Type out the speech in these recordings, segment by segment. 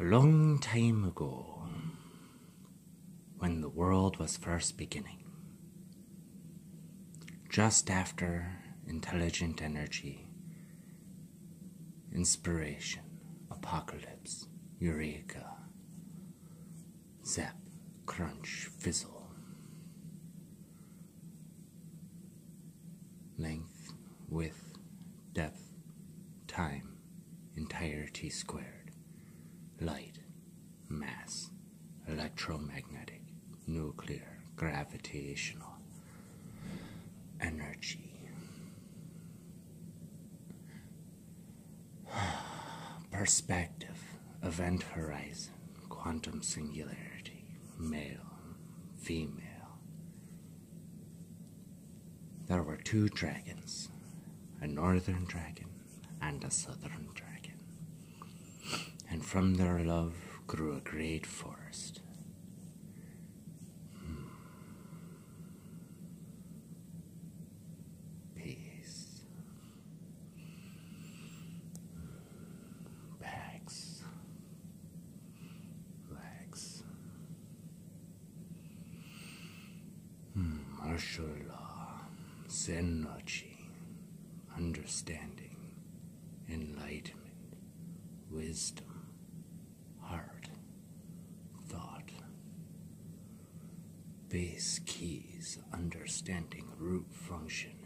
A long time ago, when the world was first beginning, just after intelligent energy, inspiration, apocalypse, eureka, zap, crunch, fizzle, length, width, depth, time, entirety squared. Light, mass, electromagnetic, nuclear, gravitational, energy. Perspective, event horizon, quantum singularity, male, female. There were two dragons, a northern dragon and a southern dragon. And from their love grew a great forest. Peace. Bags. Legs. Martial law. Zennochi. Understanding. Enlightenment. Wisdom. Heart, thought, base keys, understanding, root function,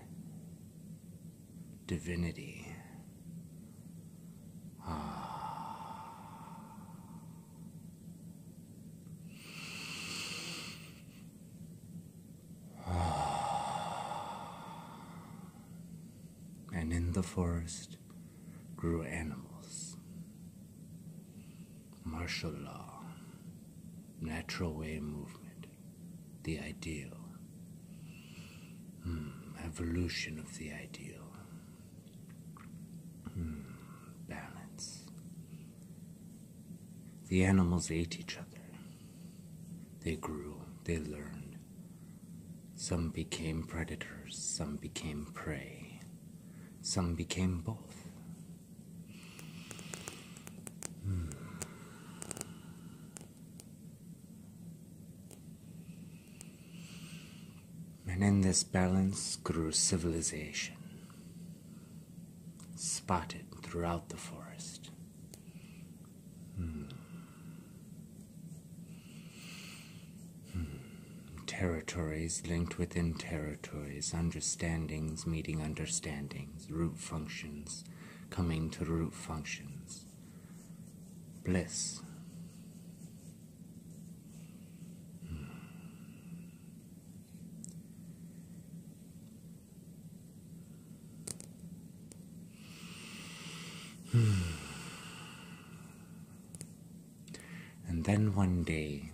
divinity. And in the forest grew animals. Martial law, natural way movement, the ideal, evolution of the ideal, balance. The animals ate each other. They grew, they learned. Some became predators, some became prey, some became both. And in this balance grew civilization, spotted throughout the forest. Territories linked within territories, understandings meeting understandings, root functions coming to root functions. Bliss. And then one day,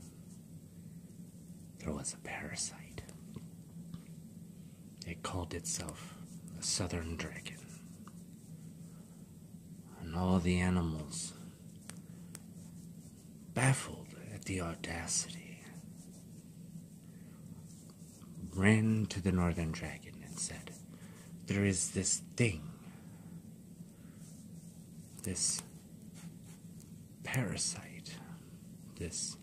there was a parasite. It called itself a southern dragon. And all the animals, baffled at the audacity, ran to the northern dragon and said, "There is this thing, this parasite, this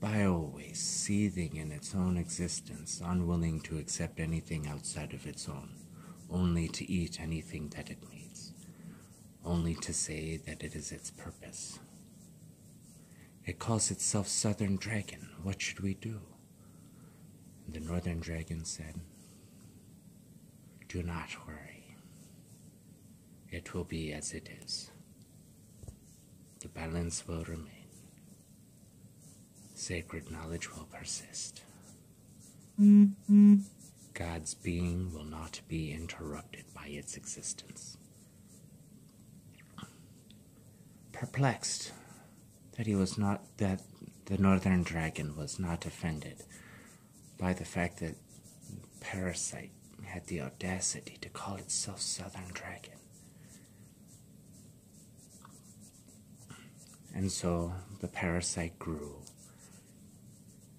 biowaste seething in its own existence, unwilling to accept anything outside of its own, only to eat anything that it needs, only to say that it is its purpose. It calls itself Southern Dragon. What should we do?" And the Northern Dragon said, "Do not worry. It will be as it is. The balance will remain. Sacred knowledge will persist. God's being will not be interrupted by its existence. Perplexed that the northern dragon was not offended by the fact that Parasite had the audacity to call itself Southern Dragon. And so the parasite grew,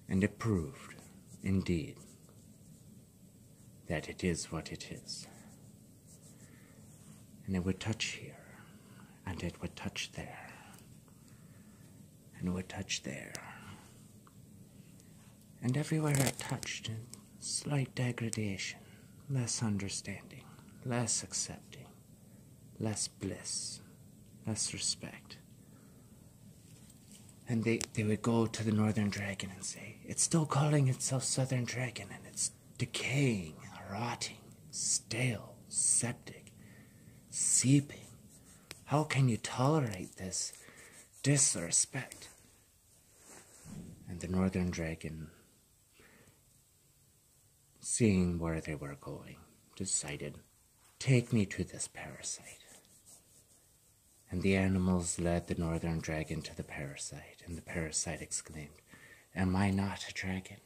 and it proved, indeed, that it is what it is. And it would touch here, and it would touch there, and it would touch there. And everywhere it touched, slight degradation, less understanding, less accepting, less bliss, less respect. And they would go to the Northern Dragon and say, it's still calling itself Southern Dragon, and it's decaying, rotting, stale, septic, seeping. How can you tolerate this disrespect? And the Northern Dragon, seeing where they were going, decided, take me to this parasite. And the animals led the Northern Dragon to the parasite, and the parasite exclaimed, am I not a dragon?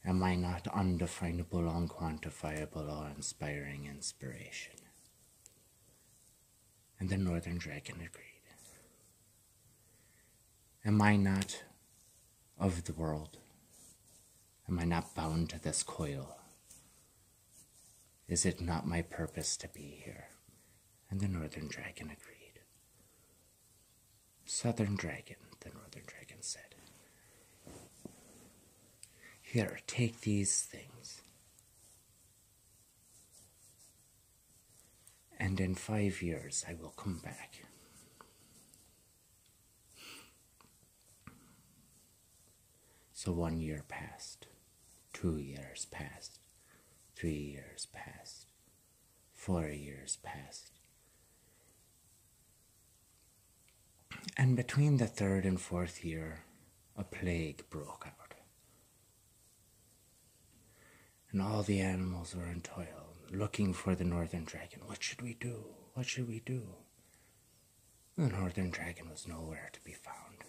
Am I not undefinable, unquantifiable, awe-inspiring inspiration? And the Northern Dragon agreed. Am I not of the world? Am I not bound to this coil? Is it not my purpose to be here? And the Northern Dragon agreed. Southern Dragon, the Northern Dragon said, here, take these things. And in 5 years I will come back. So 1 year passed, 2 years passed, 3 years passed, 4 years passed. And between the 3rd and 4th year, a plague broke out. And all the animals were in toil, looking for the Northern Dragon. What should we do? What should we do? The Northern Dragon was nowhere to be found.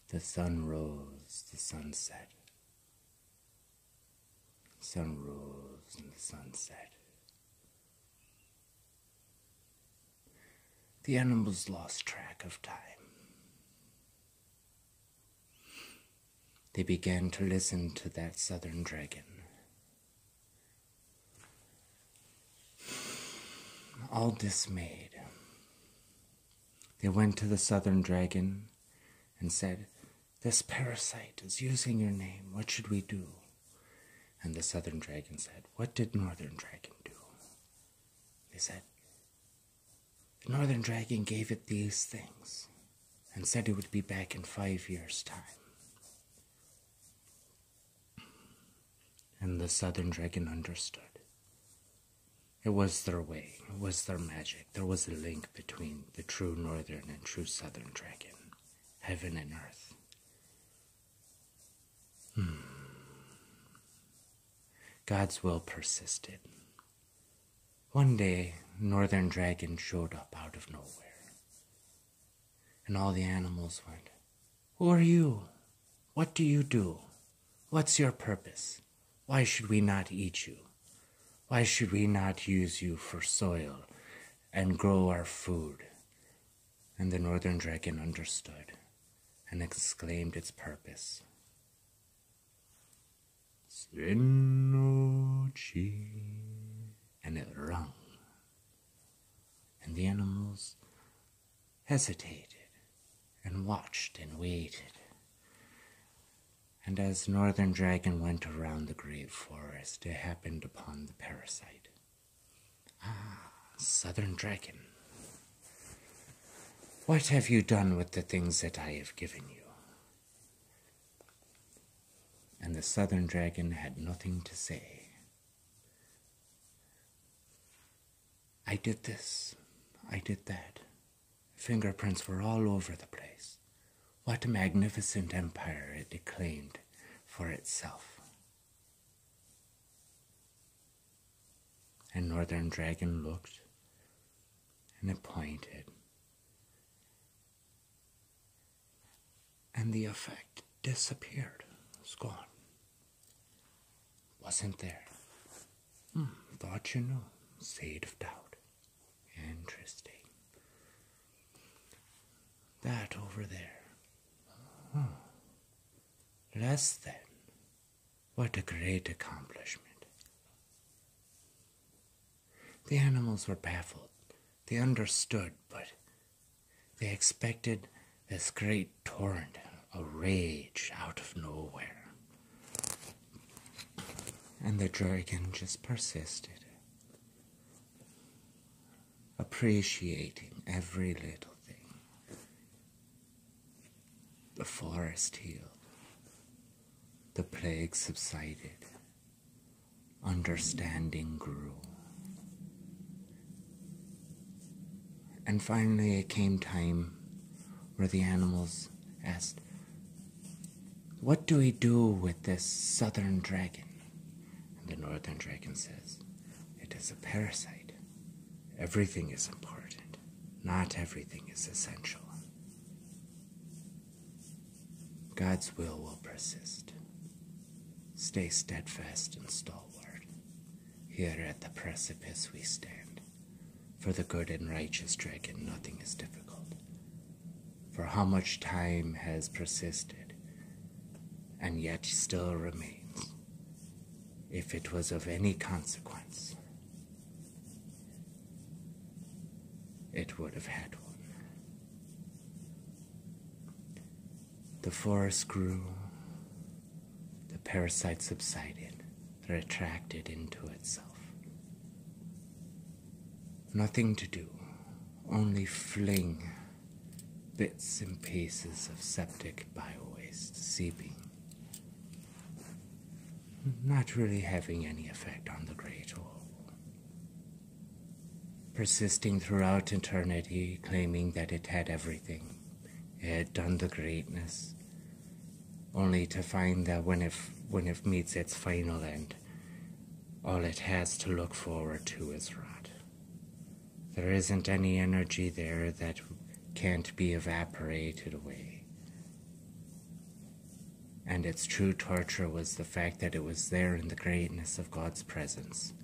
The sun rose, the sun set. The sun rose and the sun set. The animals lost track of time. They began to listen to that Southern Dragon. All dismayed, they went to the Southern Dragon and said, this parasite is using your name. What should we do? And the Southern Dragon said, what did Northern Dragon do? They said, the Northern Dragon gave it these things and said it would be back in 5 years' time. And the Southern Dragon understood. It was their way. It was their magic. There was a link between the true Northern and true Southern Dragon. Heaven and earth. God's will persisted. One day, Northern Dragon showed up out of nowhere. And all the animals went, who are you? What do you do? What's your purpose? Why should we not eat you? Why should we not use you for soil and grow our food? And the Northern Dragon understood and exclaimed its purpose. Svenochi. And it rung. And the animals hesitated and watched and waited. And as Northern Dragon went around the great forest, it happened upon the parasite. Ah, Southern Dragon, what have you done with the things that I have given you? And the Southern Dragon had nothing to say. I did this, I did that. Fingerprints were all over the place. What a magnificent empire it claimed for itself. And Northern Dragon looked, and it pointed, and the effect disappeared. It's gone. Wasn't there. Thought you knew. Shade of doubt. Interesting. That over there. Less than. What a great accomplishment. The animals were baffled. They understood, but they expected this great torrent, a rage out of nowhere. And the dragon just persisted, appreciating every little thing. The forest healed. The plague subsided. Understanding grew. And finally it came time where the animals asked, what do we do with this southern dragon? And the northern dragon says, it is a parasite. Everything is important. Not everything is essential. God's will persist. Stay steadfast and stalwart. Here at the precipice we stand. For the good and righteous dragon, nothing is difficult. For how much time has persisted, and yet still remains, if it was of any consequence, it would have had one. The forest grew, the parasite subsided, retracted into itself. Nothing to do, only fling bits and pieces of septic biowaste seeping, not really having any effect on the great whole. Persisting throughout eternity, claiming that it had everything, it had done the greatness, only to find that when it meets its final end, all it has to look forward to is rot. There isn't any energy there that can't be evaporated away. And its true torture was the fact that it was there in the greatness of God's presence,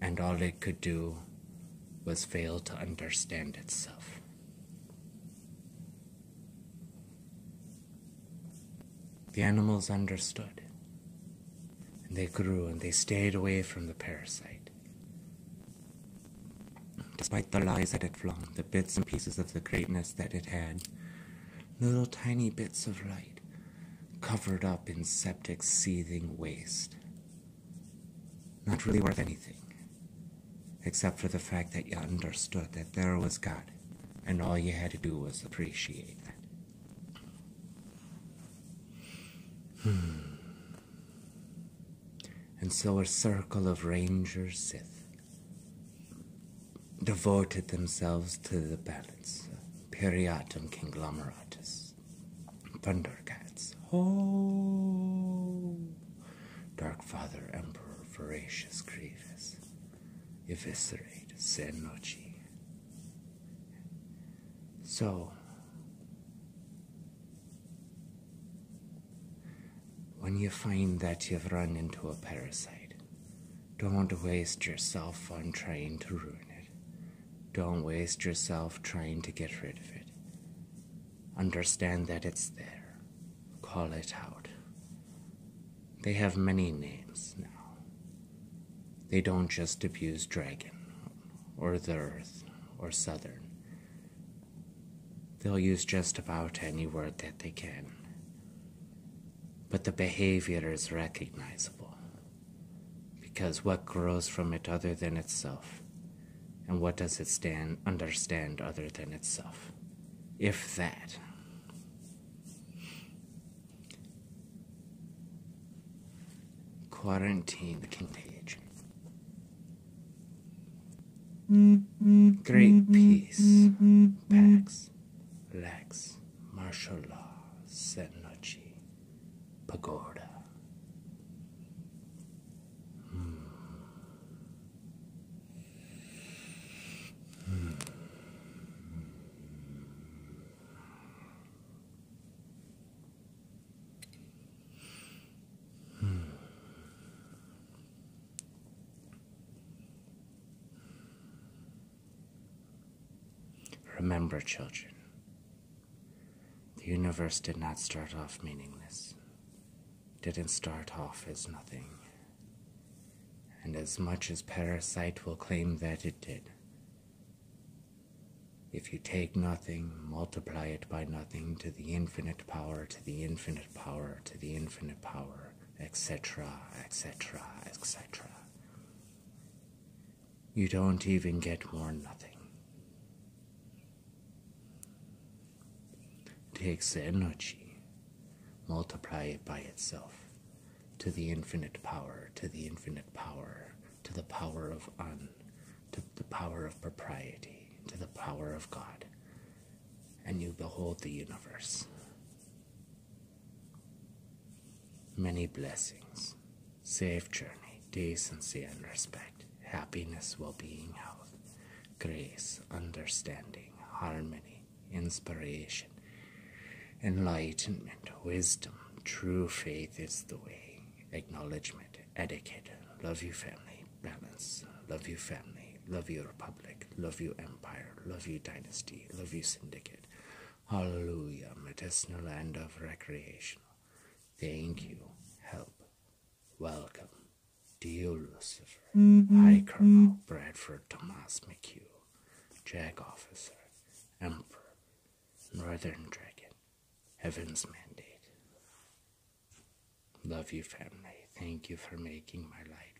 and all it could do was fail to understand itself. The animals understood, and they grew and they stayed away from the parasite. Despite the lies that it flung, the bits and pieces of the greatness that it had, little tiny bits of light, covered up in septic, seething waste. Not really worth anything, except for the fact that you understood that there was God, and all you had to do was appreciate that. And so a circle of Ranger Sith devoted themselves to the balance, Periatum Conglomeratus, Thundercats, Dark Father Emperor Voracious Grievous, Eviscerate Senochi. So, when you find that you've run into a parasite, don't waste yourself on trying to ruin it. Don't waste yourself trying to get rid of it. Understand that it's there. Call it out. They have many names now. They don't just abuse dragon, or the earth, or southern. They'll use just about any word that they can. But the behavior is recognizable, because what grows from it other than itself? And what does it understand other than itself? If that. Quarantine the contagion. Great peace, Pax, Lex, martial law, Senochi, Pagoda. Remember, children, the universe did not start off meaningless, didn't start off as nothing, and as much as Parasite will claim that it did, if you take nothing, multiply it by nothing to the infinite power, to the infinite power, to the infinite power, etc., etc., etc., you don't even get more nothing. Take the energy, multiply it by itself, to the infinite power, to the infinite power, to the power of to the power of propriety, to the power of God, and you behold the universe. Many blessings, safe journey, decency and respect, happiness, well-being, health, grace, understanding, harmony, inspiration, enlightenment, wisdom, true faith is the way, acknowledgement, etiquette, love you family, balance, love you family, love you republic, love you empire, love you dynasty, love you syndicate, hallelujah, medicinal land of recreation, thank you, help, welcome, dear Lucifer, High Colonel, Bradford, Tomas, McHugh, Jag Officer, Emperor, Northern Dragon, Heaven's mandate. Love you, family. Thank you for making my life